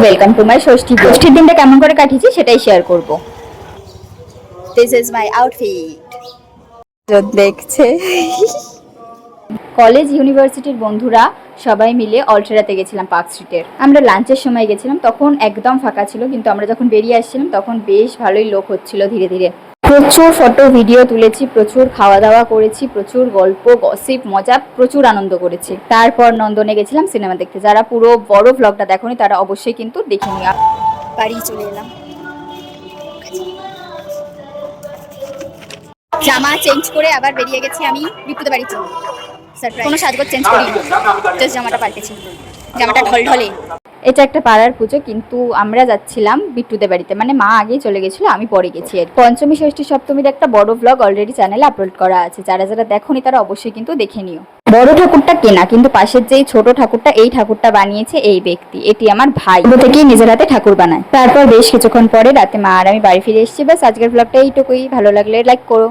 Welcome to my ষষ্ঠীর দিনটা কেমন করে কাটিয়েছি সেটাই শেয়ার করব। This is my outfit. দেখছে কলেজ ইউনিভার্সিটির বন্ধুরা সবাই মিলে অল্টেরাতে গেছিলাম পার্ক স্ট্রিটের। আমরা লাঞ্চের সময় গেছিলাম, তখন একদম ফাঁকা ছিল, কিন্তু আমরা যখন বেরিয়ে আসছিলাম তখন বেশ ভালোই লোক হচ্ছিল ধীরে ধীরে। প্রচুর ফটো ভিডিও তুলেছি, প্রচুর খাওয়া দাওয়া করেছি, প্রচুর গল্প গসিপ মজা, প্রচুর আনন্দ করেছি। তারপর নন্দনে গেছিলাম সিনেমা দেখতে। যারা পুরো বড় ভ্লগটা দেখোনি তারা অবশ্যই কিন্তু দেখে নিও। বাড়ি চলে এলাম, জামা চেঞ্জ করে আবার বেরিয়ে গেছি আমি বিপুদের বাড়ির জন্য। কোনো সাজগোজ চেঞ্জ করি, জাস্ট জামাটা পাল্টেছি, জামাটা ঢলঢলে। এটা একটা পাড়ার পুজো, কিন্তু আমরা যাচ্ছিলাম বিট্টুদের বাড়িতে, মানে মা আগেই চলে গেছিল, আমি পরে গেছি। পঞ্চমী ষষ্ঠী সপ্তমীর একটা বড় ব্লগ অলরেডি চ্যানেলে আপলোড করা আছে, যারা যারা দেখোনি তারা অবশ্যই কিন্তু দেখে নিও। বড় ঠাকুরটা কেনা, কিন্তু পাশের যেই ছোট ঠাকুরটা, এই ঠাকুরটা বানিয়েছে এই ব্যক্তি। এটি আমার ভাই, ছোট থেকেই নিজের হাতে ঠাকুর বানায়। তারপর বেশ কিছুক্ষণ পরে রাতে মা আর আমি বাড়ি ফিরে এসেছি। বাস আজকের ব্লগটা এইটুকুই। ভালো লাগলে লাইক করো।